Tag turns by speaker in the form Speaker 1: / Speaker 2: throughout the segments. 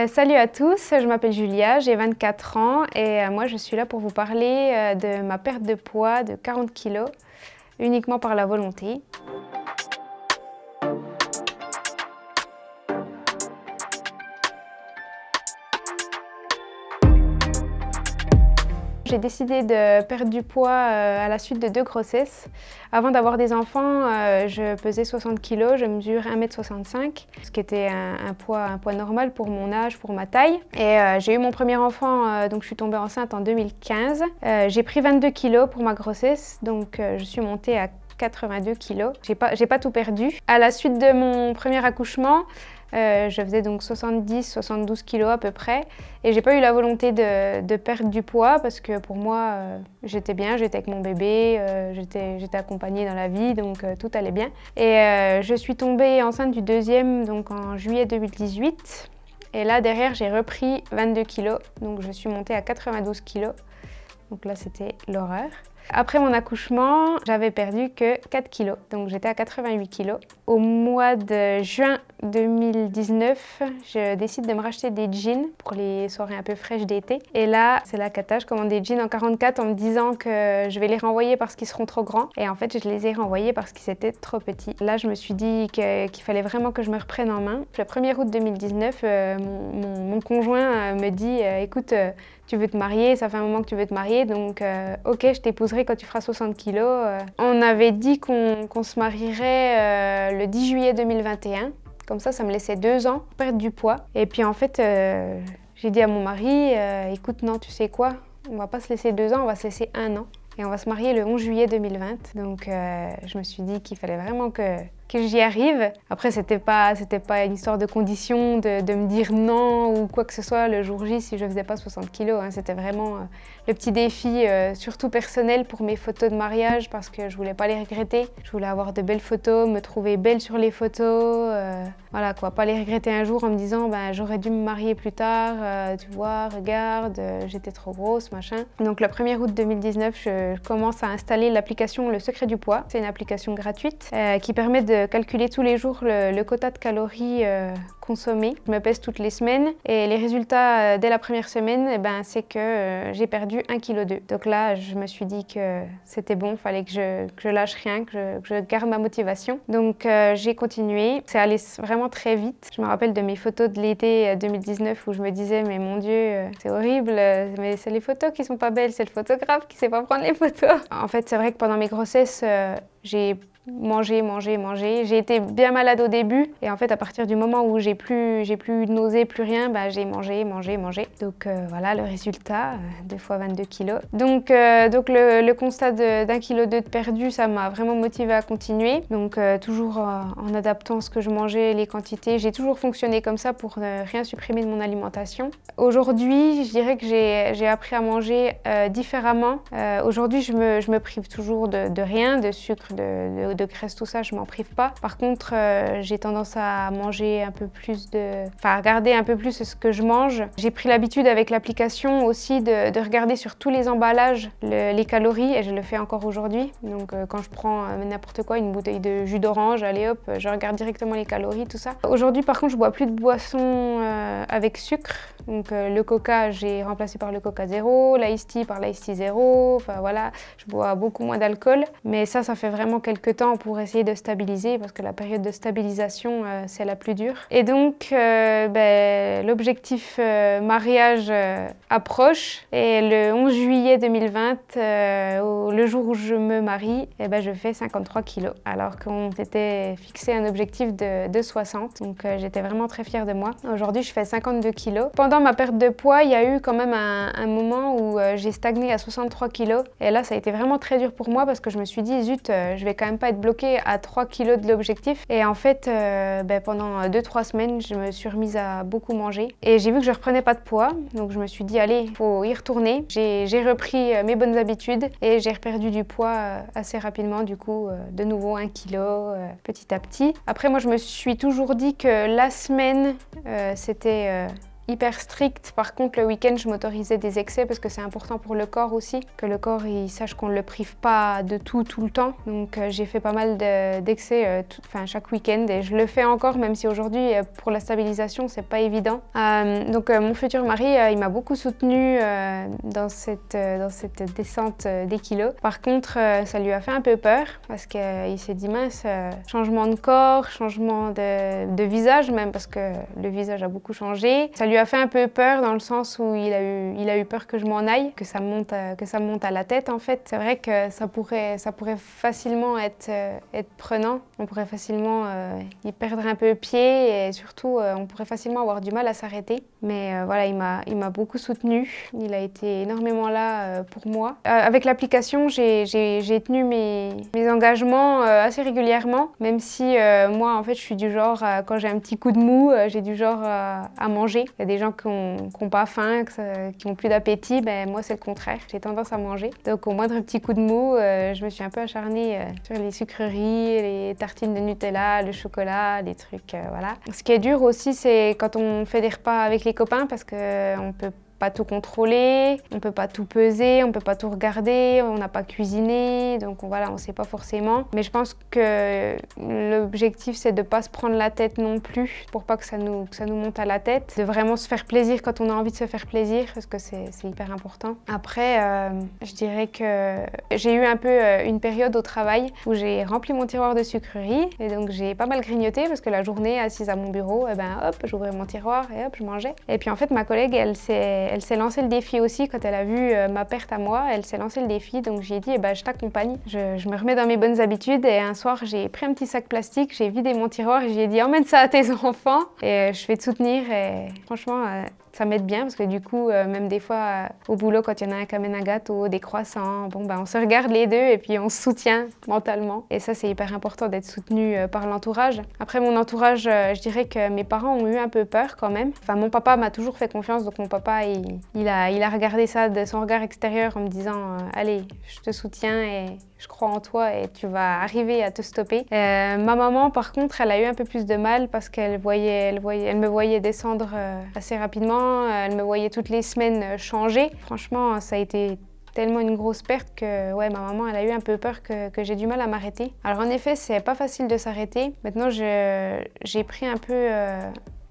Speaker 1: Salut à tous, je m'appelle Julia, j'ai 24 ans et moi je suis là pour vous parler de ma perte de poids de 40 kg uniquement par la volonté. J'ai décidé de perdre du poids à la suite de 2 grossesses. Avant d'avoir des enfants, je pesais 60 kg, je mesure 1,65 m, ce qui était un poids normal pour mon âge, pour ma taille. Et j'ai eu mon premier enfant, donc je suis tombée enceinte en 2015. J'ai pris 22 kg pour ma grossesse, donc je suis montée à 82 kg. J'ai pas tout perdu. À la suite de mon premier accouchement, je faisais donc 70-72 kg à peu près et j'ai pas eu la volonté de perdre du poids parce que pour moi j'étais bien, j'étais avec mon bébé, j'étais accompagnée dans la vie donc tout allait bien. Et je suis tombée enceinte du deuxième donc en juillet 2018 et là derrière j'ai repris 22 kg donc je suis montée à 92 kg. Donc là c'était l'horreur. Après mon accouchement, j'avais perdu que 4 kg, donc j'étais à 88 kg. Au mois de juin 2019, je décide de me racheter des jeans pour les soirées un peu fraîches d'été. Et là, c'est la cata, je commande des jeans en 44 en me disant que je vais les renvoyer parce qu'ils seront trop grands. Et en fait, je les ai renvoyés parce qu'ils étaient trop petits. Là, je me suis dit qu'il fallait vraiment que je me reprenne en main. Le 1er août 2019, mon conjoint me dit « Écoute, tu veux te marier, ça fait un moment que tu veux te marier, donc ok, je t'épouserai quand tu feras 60 kg. On avait dit qu'on se marierait le 10 juillet 2021. Comme ça me laissait 2 ans pour perdre du poids. Et puis en fait, j'ai dit à mon mari, écoute, non, tu sais quoi, on va pas se laisser 2 ans, on va se laisser 1 an. Et on va se marier le 11 juillet 2020. Donc je me suis dit qu'il fallait vraiment que j'y arrive. Après, c'était pas une histoire de condition, de me dire non ou quoi que ce soit le jour J si je faisais pas 60 kg. Hein. C'était vraiment le petit défi, surtout personnel pour mes photos de mariage parce que je voulais pas les regretter. Je voulais avoir de belles photos, me trouver belle sur les photos. Voilà quoi, pas les regretter un jour en me disant ben, j'aurais dû me marier plus tard, tu vois, regarde, j'étais trop grosse, machin. Donc le 1er août 2019, je commence à installer l'application Le Secret du Poids. C'est une application gratuite qui permet de calculer tous les jours le quota de calories consommées. Je me pèse toutes les semaines et les résultats dès la première semaine, eh ben, c'est que j'ai perdu 1,2 kg. Donc là, je me suis dit que c'était bon, il fallait que je lâche rien, que je garde ma motivation. Donc j'ai continué. C'est allé vraiment très vite. Je me rappelle de mes photos de l'été 2019 où je me disais mais mon Dieu, c'est horrible, mais c'est les photos qui sont pas belles, c'est le photographe qui sait pas prendre les photos. En fait, c'est vrai que pendant mes grossesses, j'ai mangé. J'ai été bien malade au début et en fait à partir du moment où j'ai plus de nausées, plus rien, bah, j'ai mangé. Donc voilà le résultat, 2 fois 22 kg. Donc le constat d'1,2 kg de perdu, ça m'a vraiment motivée à continuer. Donc toujours en adaptant ce que je mangeais, les quantités, j'ai toujours fonctionné comme ça pour ne rien supprimer de mon alimentation. Aujourd'hui, je dirais que j'ai appris à manger différemment. Aujourd'hui, je me prive toujours de rien, de sucre, de graisse, tout ça, je m'en prive pas. Par contre, j'ai tendance à manger un peu plus à regarder un peu plus ce que je mange. J'ai pris l'habitude avec l'application aussi de regarder sur tous les emballages les calories et je le fais encore aujourd'hui. Donc quand je prends n'importe quoi, une bouteille de jus d'orange, allez hop, je regarde directement les calories, tout ça. Aujourd'hui, par contre, je bois plus de boissons avec sucre. Donc le coca, j'ai remplacé par le coca zéro, l'ice tea par l'ice tea zéro. Enfin voilà, je bois beaucoup moins d'alcool. Mais ça fait vraiment quelques temps pour essayer de stabiliser parce que la période de stabilisation, c'est la plus dure. Et donc, l'objectif mariage approche et le 11 juillet 2020, le jour où je me marie, je fais 53 kg alors qu'on s'était fixé un objectif de 60. Donc j'étais vraiment très fière de moi. Aujourd'hui, je fais 52 kg. Pendant ma perte de poids, il y a eu quand même un moment où j'ai stagné à 63 kg. Et là, ça a été vraiment très dur pour moi parce que je me suis dit, zut, je vais quand même pas être bloquée à 3 kg de l'objectif. Et en fait, pendant 2-3 semaines, je me suis remise à beaucoup manger. Et j'ai vu que je reprenais pas de poids. Donc je me suis dit, allez, il faut y retourner. J'ai repris mes bonnes habitudes et j'ai reperdu du poids assez rapidement. Du coup, de nouveau 1 kg petit à petit. Après, moi, je me suis toujours dit que la semaine, c'était hyper stricte. Par contre, le week-end, je m'autorisais des excès parce que c'est important pour le corps aussi, que le corps il sache qu'on ne le prive pas de tout le temps. Donc j'ai fait pas mal d'excès chaque week-end et je le fais encore, même si aujourd'hui, pour la stabilisation, c'est pas évident. Donc mon futur mari, il m'a beaucoup soutenue dans cette descente des kilos. Par contre, ça lui a fait un peu peur parce qu'il s'est dit mince, changement de corps, changement de visage même, parce que le visage a beaucoup changé. Ça lui a fait un peu peur dans le sens où il a eu peur que je m'en aille, que ça me monte à la tête en fait. C'est vrai que ça pourrait facilement être prenant. On pourrait facilement y perdre un peu pied et surtout on pourrait facilement avoir du mal à s'arrêter. Mais voilà, il m'a beaucoup soutenue. Il a été énormément là pour moi. Avec l'application, j'ai tenu mes engagements assez régulièrement, même si moi en fait je suis du genre, quand j'ai un petit coup de mou, j'ai du genre à manger. Il y a des gens qui n'ont pas faim, qui n'ont plus d'appétit, ben moi c'est le contraire, j'ai tendance à manger. Donc au moindre petit coup de mou, je me suis un peu acharnée sur les sucreries, les tartines de Nutella, le chocolat, des trucs, voilà. Ce qui est dur aussi, c'est quand on fait des repas avec les copains parce qu'on peut pas tout contrôler, on peut pas tout peser, on peut pas tout regarder, on n'a pas cuisiné, donc voilà, on sait pas forcément. Mais je pense que l'objectif c'est de pas se prendre la tête non plus, pour pas que ça nous monte à la tête, de vraiment se faire plaisir quand on a envie de se faire plaisir, parce que c'est hyper important. Après, je dirais que j'ai eu un peu une période au travail où j'ai rempli mon tiroir de sucreries, et donc j'ai pas mal grignoté parce que la journée, assise à mon bureau, et ben hop, j'ouvrais mon tiroir et hop, je mangeais. Et puis en fait, ma collègue, elle s'est lancé le défi aussi quand elle a vu ma perte à moi. Elle s'est lancé le défi, donc j'ai dit je t'accompagne. Je me remets dans mes bonnes habitudes et un soir j'ai pris un petit sac plastique, j'ai vidé mon tiroir et j'ai dit emmène ça à tes enfants et je vais te soutenir et franchement ça m'aide bien parce que du coup, même des fois au boulot, quand il y en a un qui amène un gâteau, des croissants, on se regarde les deux et puis on se soutient mentalement. Et ça, c'est hyper important d'être soutenu par l'entourage. Après mon entourage, je dirais que mes parents ont eu un peu peur quand même. Enfin, mon papa m'a toujours fait confiance, donc mon papa, il a regardé ça de son regard extérieur en me disant allez, je te soutiens et je crois en toi et tu vas arriver à te stopper. Ma maman, par contre, elle a eu un peu plus de mal parce qu'elle me voyait descendre assez rapidement. Elle me voyait toutes les semaines changer. Franchement, ça a été tellement une grosse perte que ouais, ma maman, elle a eu un peu peur que j'ai du mal à m'arrêter. Alors en effet, c'est pas facile de s'arrêter. Maintenant, j'ai pris un peu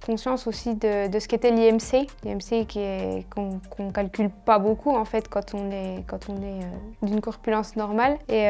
Speaker 1: conscience aussi de ce qu'était l'IMC. L'IMC qu'on calcule pas beaucoup en fait quand on est d'une corpulence normale. Et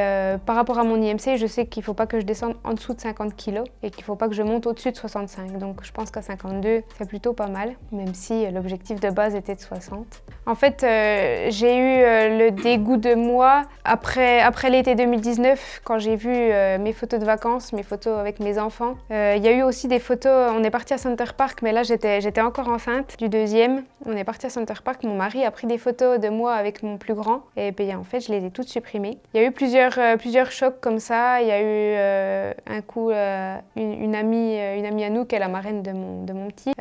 Speaker 1: par rapport à mon IMC, je sais qu'il faut pas que je descende en dessous de 50 kg et qu'il faut pas que je monte au-dessus de 65. Donc je pense qu'à 52, c'est plutôt pas mal, même si l'objectif de base était de 60. En fait, j'ai eu le dégoût de moi après l'été 2019, quand j'ai vu mes photos de vacances, mes photos avec mes enfants. Il y a eu aussi des photos, on est parti à Center Park, mais là j'étais encore enceinte du deuxième. On est parti à Center Park, mon mari a pris des photos de moi avec mon plus grand et puis en fait je les ai toutes supprimées. Il y a eu plusieurs chocs comme ça. Il y a eu un coup une amie à nous, qui est la marraine de mon petit,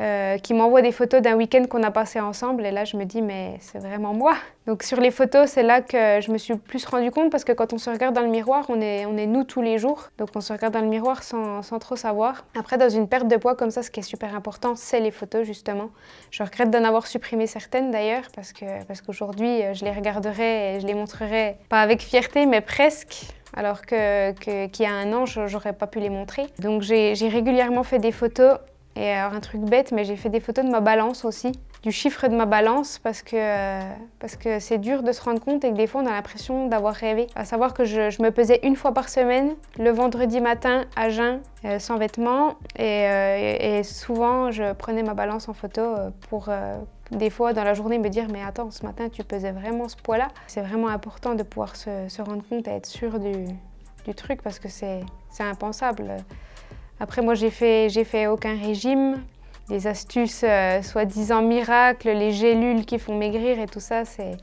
Speaker 1: qui m'envoie des photos d'un week-end qu'on a passé ensemble et là je me dis mais c'est vraiment moi. Donc sur les photos, c'est là que je me suis plus rendu compte parce que quand on se regarde dans le miroir, on est nous tous les jours. Donc on se regarde dans le miroir sans trop savoir. Après, dans une perte de poids comme ça, ce qui est super important, c'est les photos justement. Je regrette d'en avoir supprimé certaines d'ailleurs parce qu'aujourd'hui, je les regarderai et je les montrerai pas avec fierté, mais presque. Alors qu'il y a un an, j'aurais pas pu les montrer. Donc j'ai régulièrement fait des photos. Et alors un truc bête, mais j'ai fait des photos de ma balance aussi, du chiffre de ma balance, parce que c'est dur de se rendre compte et que des fois on a l'impression d'avoir rêvé. À savoir que je me pesais une fois par semaine, le vendredi matin à jeun, sans vêtements, et souvent je prenais ma balance en photo pour des fois dans la journée me dire mais attends, ce matin tu pesais vraiment ce poids-là. C'est vraiment important de pouvoir se rendre compte et être sûr du truc parce que c'est impensable. Après, moi, j'ai fait aucun régime. Les astuces soi-disant miracles, les gélules qui font maigrir et tout ça, c'est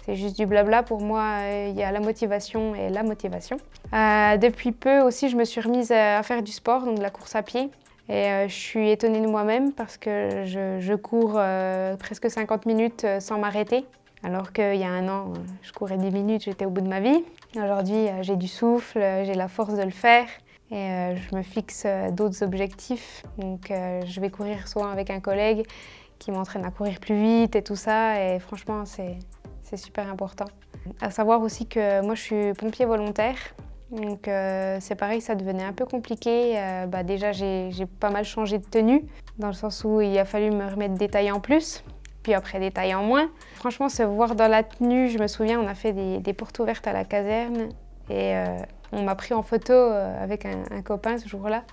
Speaker 1: juste du blabla. Pour moi, il y a la motivation et la motivation. Depuis peu aussi, je me suis remise à faire du sport, donc de la course à pied. Et je suis étonnée de moi-même parce que je cours presque 50 minutes sans m'arrêter. Alors qu'il y a un an, je courais 10 minutes, j'étais au bout de ma vie. Aujourd'hui, j'ai du souffle, j'ai la force de le faire. Et je me fixe d'autres objectifs. Donc je vais courir soit avec un collègue qui m'entraîne à courir plus vite et tout ça. Et franchement, c'est super important. À savoir aussi que moi, je suis pompier volontaire. Donc c'est pareil, ça devenait un peu compliqué. Déjà, j'ai pas mal changé de tenue, dans le sens où il a fallu me remettre des tailles en plus, puis après des tailles en moins. Franchement, se voir dans la tenue, je me souviens, on a fait des portes ouvertes à la caserne et on m'a pris en photo avec un copain ce jour-là.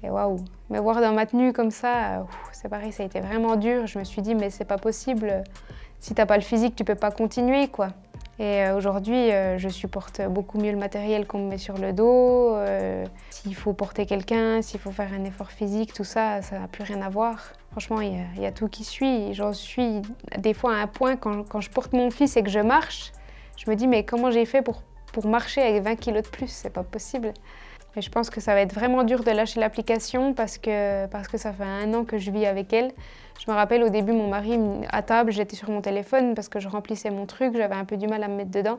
Speaker 1: Et waouh, me voir dans ma tenue comme ça, c'est pareil, ça a été vraiment dur. Je me suis dit, mais c'est pas possible, si t'as pas le physique, tu peux pas continuer, quoi. Et aujourd'hui, je supporte beaucoup mieux le matériel qu'on me met sur le dos. S'il faut porter quelqu'un, s'il faut faire un effort physique, tout ça, ça n'a plus rien à voir. Franchement, il y a tout qui suit. J'en suis des fois à un point, quand je porte mon fils et que je marche, je me dis, mais comment j'ai fait pour marcher avec 20 kilos de plus? C'est pas possible. Et je pense que ça va être vraiment dur de lâcher l'application parce que ça fait 1 an que je vis avec elle. Je me rappelle au début, mon mari, à table, j'étais sur mon téléphone parce que je remplissais mon truc, j'avais un peu du mal à me mettre dedans.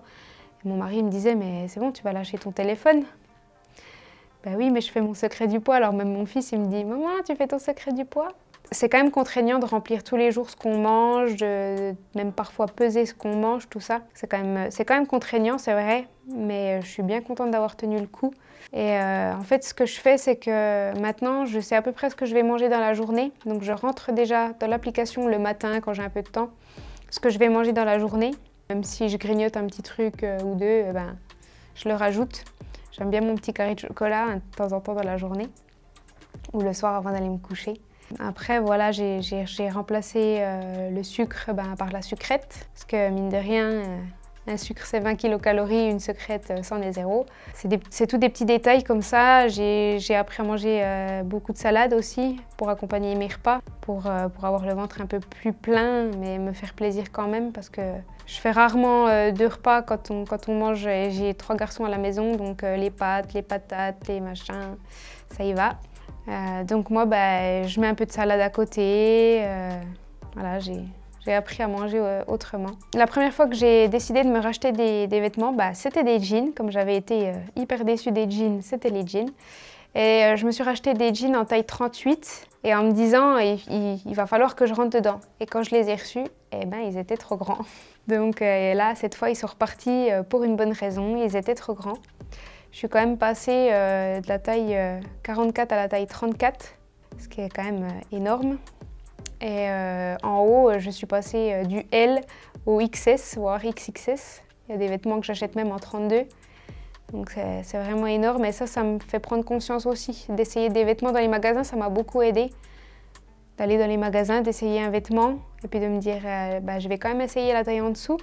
Speaker 1: Et mon mari me disait, mais c'est bon, tu vas lâcher ton téléphone. Ben oui, mais je fais mon secret du poids. Alors même mon fils, il me dit, maman, tu fais ton secret du poids? C'est quand même contraignant de remplir tous les jours ce qu'on mange, de même parfois peser ce qu'on mange, tout ça. C'est quand même contraignant, c'est vrai, mais je suis bien contente d'avoir tenu le coup. Et en fait, ce que je fais, c'est que maintenant, je sais à peu près ce que je vais manger dans la journée. Donc je rentre déjà dans l'application le matin, quand j'ai un peu de temps, ce que je vais manger dans la journée. Même si je grignote un petit truc ou deux, je le rajoute. J'aime bien mon petit carré de chocolat de temps en temps dans la journée ou le soir avant d'aller me coucher. Après, voilà, j'ai remplacé le sucre par la sucrète, parce que mine de rien, un sucre c'est 20 kilocalories, une sucrète c'en est 0. C'est tous des petits détails comme ça. J'ai appris à manger beaucoup de salade aussi pour accompagner mes repas, pour avoir le ventre un peu plus plein, mais me faire plaisir quand même, parce que je fais rarement 2 repas quand on mange. J'ai 3 garçons à la maison, donc les pâtes, les patates, les machins, ça y va. Donc moi, je mets un peu de salade à côté. Voilà, j'ai appris à manger autrement. La première fois que j'ai décidé de me racheter des vêtements, c'était des jeans. Comme j'avais été hyper déçue des jeans, c'était les jeans. Et je me suis racheté des jeans en taille 38 et en me disant il va falloir que je rentre dedans. Et quand je les ai reçus, ils étaient trop grands. Donc là, cette fois, ils sont repartis pour une bonne raison. Ils étaient trop grands. Je suis quand même passée de la taille 44 à la taille 34, ce qui est quand même énorme. Et en haut, je suis passée du L au XS, voire XXS. Il y a des vêtements que j'achète même en 32. Donc c'est vraiment énorme. Et ça me fait prendre conscience aussi. D'essayer des vêtements dans les magasins, ça m'a beaucoup aidée. D'aller dans les magasins, d'essayer un vêtement et puis de me dire je vais quand même essayer la taille en dessous.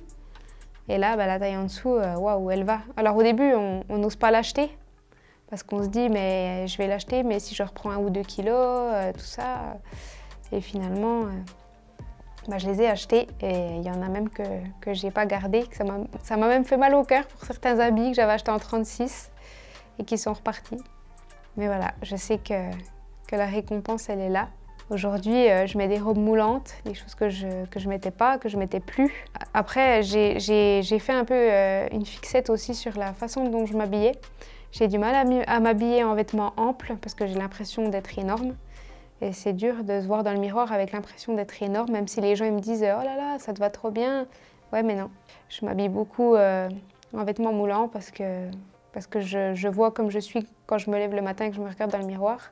Speaker 1: Et là, la taille en dessous, waouh, elle va. Alors au début, on n'ose pas l'acheter parce qu'on se dit, mais je vais l'acheter, mais si je reprends 1 ou 2 kilos, tout ça. Et finalement, je les ai achetés et il y en a même que je n'ai pas gardé. Ça m'a même fait mal au cœur pour certains habits que j'avais achetés en 36 et qui sont repartis. Mais voilà, je sais que la récompense, elle est là. Aujourd'hui, je mets des robes moulantes, des choses que je mettais pas, que je mettais plus. Après, j'ai fait un peu une fixette aussi sur la façon dont je m'habillais. J'ai du mal à m'habiller en vêtements amples parce que j'ai l'impression d'être énorme. Et c'est dur de se voir dans le miroir avec l'impression d'être énorme, même si les gens ils me disent « Oh là là, ça te va trop bien ». Ouais, mais non. Je m'habille beaucoup en vêtements moulants parce que je vois comme je suis quand je me lève le matin et que je me regarde dans le miroir.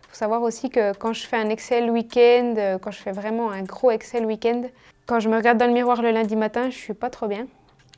Speaker 1: Il faut savoir aussi que quand je fais un Excel week-end, quand je fais vraiment un gros Excel week-end, quand je me regarde dans le miroir le lundi matin, je suis pas trop bien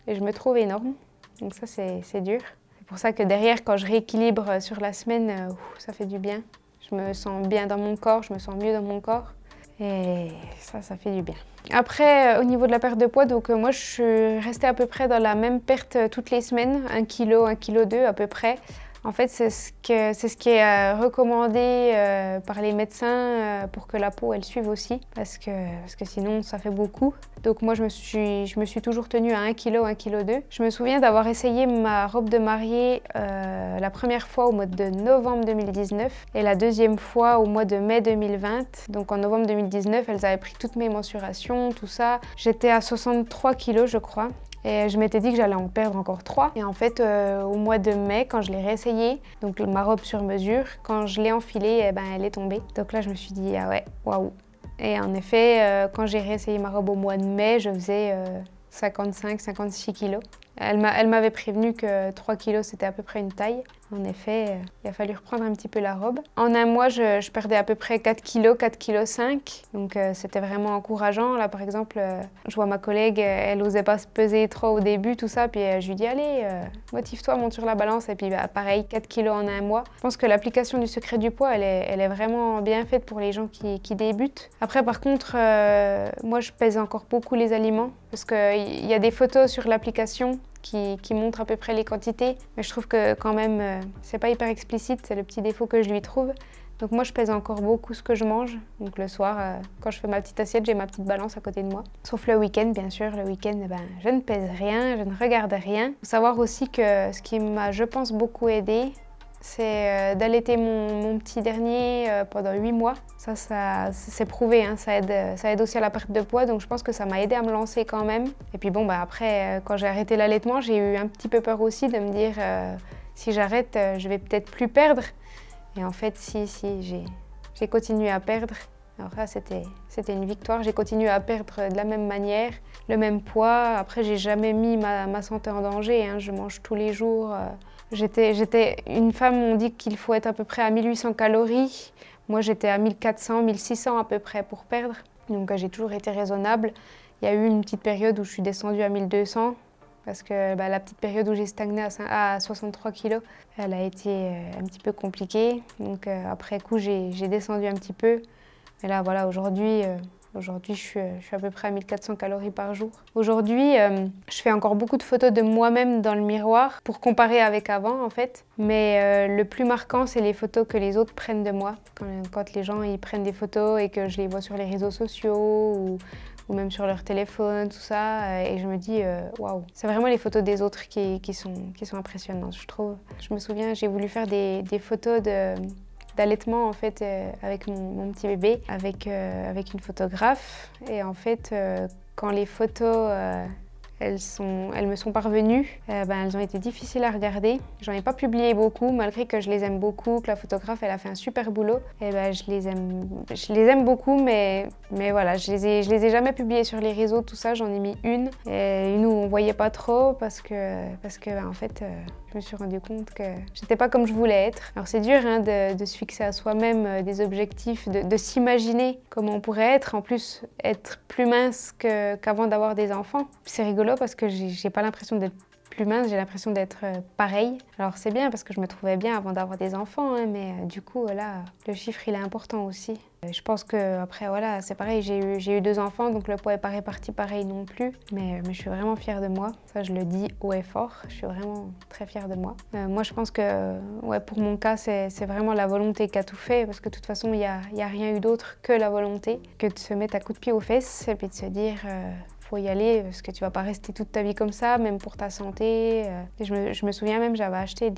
Speaker 1: et je me trouve énorme. Donc ça, c'est dur. C'est pour ça que derrière, quand je rééquilibre sur la semaine, ça fait du bien. Je me sens bien dans mon corps, je me sens mieux dans mon corps et ça fait du bien. Après, au niveau de la perte de poids, donc moi je suis restée à peu près dans la même perte toutes les semaines, 1 kg, 1,2 kg à peu près. En fait, c'est ce qui est recommandé par les médecins pour que la peau elle suive aussi, parce que sinon ça fait beaucoup. Donc moi je me suis toujours tenue à 1 kg, 1,2 kg. Je me souviens d'avoir essayé ma robe de mariée la première fois au mois de novembre 2019 et la deuxième fois au mois de mai 2020. Donc en novembre 2019, elles avaient pris toutes mes mensurations, tout ça. J'étais à 63 kg je crois. Et je m'étais dit que j'allais en perdre encore 3. Et en fait, au mois de mai, quand je l'ai réessayée, donc ma robe sur mesure, quand je l'ai enfilée, elle est tombée. Donc là, je me suis dit, ah ouais, waouh, Et en effet, quand j'ai réessayé ma robe au mois de mai, je faisais 55-56 kilos. Elle m'avait prévenu que 3 kilos c'était à peu près une taille. En effet, il a fallu reprendre un petit peu la robe. En un mois, je perdais à peu près 4 kilos, 4 kilos 5. Donc c'était vraiment encourageant. Là par exemple, je vois ma collègue, elle n'osait pas se peser trop au début, tout ça. Puis je lui dis allez, motive-toi, monte sur la balance. Et puis pareil, 4 kilos en un mois. Je pense que l'application du secret du poids, elle est vraiment bien faite pour les gens qui débutent. Après par contre, moi je pèse encore beaucoup les aliments. Parce qu'il y a des photos sur l'application qui montre à peu près les quantités, mais je trouve que quand même c'est pas hyper explicite, c'est le petit défaut que je lui trouve. Donc moi je pèse encore beaucoup ce que je mange, donc le soir quand je fais ma petite assiette, j'ai ma petite balance à côté de moi. Sauf le week-end bien sûr, le week-end je ne pèse rien, je ne regarde rien. Il faut savoir aussi que ce qui m'a je pense beaucoup aidé, c'est d'allaiter mon petit dernier pendant 8 mois. Ça c'est prouvé, hein, ça aide aussi à la perte de poids, donc je pense que ça m'a aidé à me lancer quand même. Et puis bon, après, quand j'ai arrêté l'allaitement, j'ai eu un petit peu peur aussi de me dire si j'arrête, je vais peut-être plus perdre. Et en fait, si j'ai continué à perdre. Alors ça, c'était une victoire. J'ai continué à perdre de la même manière, le même poids. Après, j'ai jamais mis ma santé en danger, hein. Je mange tous les jours. J'étais une femme, on dit qu'il faut être à peu près à 1800 calories. Moi, j'étais à 1400, 1600 à peu près pour perdre. Donc, j'ai toujours été raisonnable. Il y a eu une petite période où je suis descendue à 1200 parce que la petite période où j'ai stagné à 63 kilos, elle a été un petit peu compliquée. Donc, après coup, j'ai descendu un petit peu. Et là, voilà, aujourd'hui, je suis à peu près à 1400 calories par jour. Aujourd'hui, je fais encore beaucoup de photos de moi-même dans le miroir pour comparer avec avant en fait. Mais le plus marquant, c'est les photos que les autres prennent de moi. Quand les gens ils prennent des photos et que je les vois sur les réseaux sociaux ou même sur leur téléphone, tout ça. Et je me dis, waouh, c'est vraiment les photos des autres qui sont impressionnantes, je trouve. Je me souviens, j'ai voulu faire des photos d'allaitement en fait avec mon petit bébé avec une photographe et en fait quand les photos elles me sont parvenues, elles ont été difficiles à regarder. J'en ai pas publié beaucoup malgré que je les aime beaucoup, que la photographe elle a fait un super boulot. Et je les aime beaucoup mais voilà, je les ai jamais publiées sur les réseaux, tout ça, j'en ai mis une où on voyait pas trop parce que en fait je me suis rendu compte que j'étais pas comme je voulais être. Alors c'est dur hein, de se fixer à soi-même des objectifs, de s'imaginer comment on pourrait être, en plus être plus mince qu'avant d'avoir des enfants. C'est rigolo parce que j'ai pas l'impression d'être plus mince, j'ai l'impression d'être pareille. Alors c'est bien parce que je me trouvais bien avant d'avoir des enfants, hein, mais du coup là, le chiffre il est important aussi. Je pense que après voilà, c'est pareil, j'ai eu 2 enfants, donc le poids n'est pas réparti pareil non plus, mais je suis vraiment fière de moi. Ça je le dis haut et fort, je suis vraiment très fière de moi. Moi je pense que ouais, pour mon cas c'est vraiment la volonté qui a tout fait, parce que de toute façon il y a rien eu d'autre que la volonté, que de se mettre à coups de pied aux fesses et puis de se dire faut y aller parce que tu vas pas rester toute ta vie comme ça, même pour ta santé. Et je me souviens même, j'avais acheté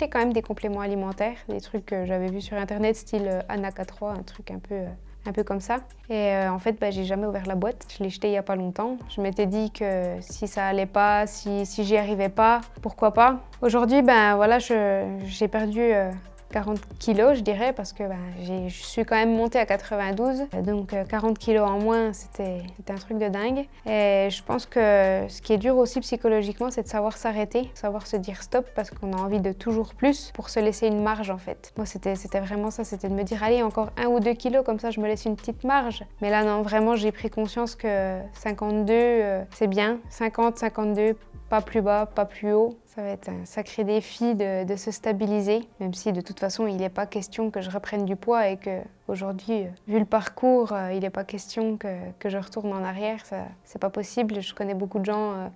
Speaker 1: quand même des compléments alimentaires, des trucs que j'avais vus sur internet, style Anaka 3, un truc un peu comme ça. Et en fait, j'ai jamais ouvert la boîte. Je l'ai jeté il y a pas longtemps. Je m'étais dit que si ça allait pas, si j'y arrivais pas, pourquoi pas. Aujourd'hui, voilà, j'ai perdu 40 kilos, je dirais, parce que je suis quand même montée à 92. Donc 40 kilos en moins, c'était un truc de dingue. Et je pense que ce qui est dur aussi psychologiquement, c'est de savoir s'arrêter, savoir se dire stop, parce qu'on a envie de toujours plus pour se laisser une marge en fait. Moi, c'était vraiment ça, c'était de me dire allez, encore 1 ou 2 kilos, comme ça je me laisse une petite marge. Mais là, non, vraiment, j'ai pris conscience que 52, c'est bien. 50, 52, pas plus bas, pas plus haut. Ça va être un sacré défi de se stabiliser, même si de toute façon il n'est pas question que je reprenne du poids et que aujourd'hui, vu le parcours, il n'est pas question que je retourne en arrière. Ça, c'est pas possible. Je connais beaucoup de gens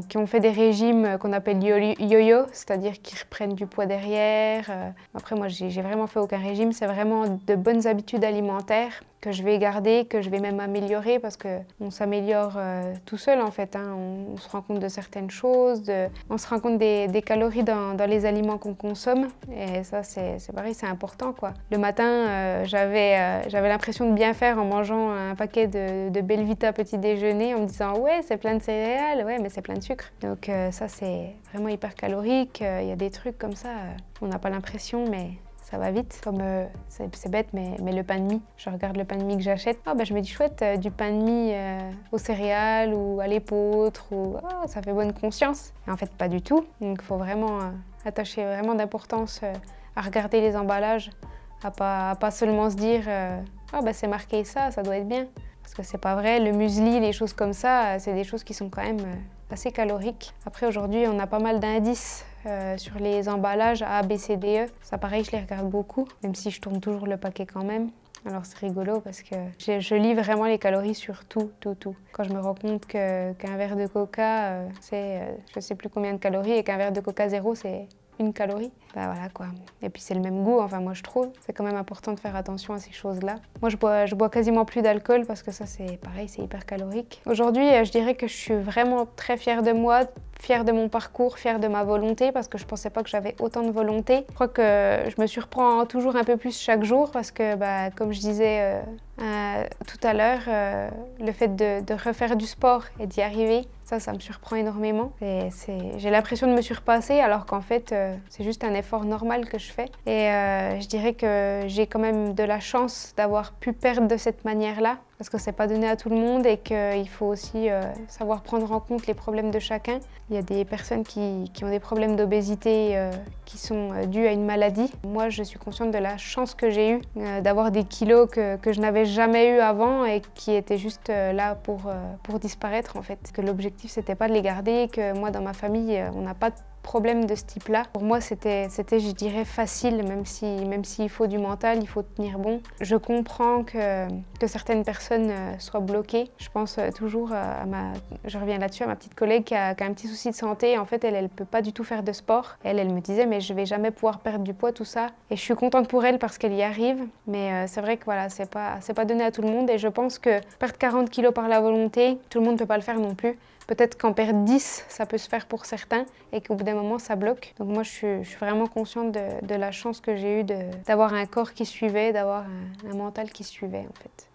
Speaker 1: qui ont fait des régimes qu'on appelle yo-yo, c'est-à-dire qui reprennent du poids derrière. Après moi, j'ai vraiment fait aucun régime. C'est vraiment de bonnes habitudes alimentaires que je vais garder, que je vais même améliorer parce qu'on s'améliore tout seul en fait. Hein. On se rend compte de certaines choses, on se rend compte des calories dans les aliments qu'on consomme et ça c'est pareil, c'est important quoi. Le matin, j'avais l'impression de bien faire en mangeant un paquet de Belvita petit déjeuner en me disant ouais c'est plein de céréales, ouais mais c'est plein de sucre. Donc ça c'est vraiment hyper calorique, il y a des trucs comme ça, on n'a pas l'impression mais ça va vite. Comme c'est bête, mais le pain de mie, je regarde le pain de mie que j'achète. Ah bah je me dis chouette, du pain de mie aux céréales ou à l'épeautre, ou ça fait bonne conscience. Et en fait pas du tout. Donc il faut vraiment attacher vraiment d'importance à regarder les emballages, à pas seulement se dire ah bah c'est marqué ça doit être bien. Parce que c'est pas vrai, le muesli, les choses comme ça, c'est des choses qui sont quand même assez caloriques. Après aujourd'hui, on a pas mal d'indices sur les emballages A, B, C, D, E. Ça pareil, je les regarde beaucoup, même si je tourne toujours le paquet quand même. Alors c'est rigolo parce que je lis vraiment les calories sur tout. Quand je me rends compte qu'un verre de coca, c'est je sais plus combien de calories et qu'un verre de coca zéro, c'est 1 calorie. Bah voilà quoi. Et puis c'est le même goût, enfin moi je trouve. C'est quand même important de faire attention à ces choses-là. Moi je bois quasiment plus d'alcool parce que ça c'est pareil, c'est hyper calorique. Aujourd'hui je dirais que je suis vraiment très fière de moi, fière de mon parcours, fière de ma volonté parce que je pensais pas que j'avais autant de volonté. Je crois que je me surprends toujours un peu plus chaque jour parce que bah, comme je disais tout à l'heure, le fait de refaire du sport et d'y arriver, ça me surprend énormément. J'ai l'impression de me surpasser alors qu'en fait c'est juste un effort normal que je fais. Et je dirais que j'ai quand même de la chance d'avoir pu perdre de cette manière-là parce que c'est pas donné à tout le monde et qu'il faut aussi savoir prendre en compte les problèmes de chacun. Il y a des personnes qui ont des problèmes d'obésité qui sont dus à une maladie. Moi, je suis consciente de la chance que j'ai eue d'avoir des kilos que je n'avais jamais eu avant et qui étaient juste là pour disparaître en fait. Que l'objectif, c'était pas de les garder, que moi, dans ma famille, on n'a pas de problème de ce type-là. Pour moi, c'était, je dirais, facile, même s'il faut du mental, il faut tenir bon. Je comprends que certaines personnes soient bloquées. Je pense toujours je reviens là-dessus, à ma petite collègue qui a un petit souci de santé. En fait, elle peut pas du tout faire de sport. Elle me disait, mais je vais jamais pouvoir perdre du poids, tout ça. Et je suis contente pour elle parce qu'elle y arrive. Mais c'est vrai que voilà, c'est pas donné à tout le monde. Et je pense que perdre 40 kilos par la volonté, tout le monde peut pas le faire non plus. Peut-être qu'en perdre 10, ça peut se faire pour certains et qu'au bout d'un moment, ça bloque. Donc moi, je suis vraiment consciente de la chance que j'ai eue d'avoir un corps qui suivait, d'avoir un mental qui suivait en fait.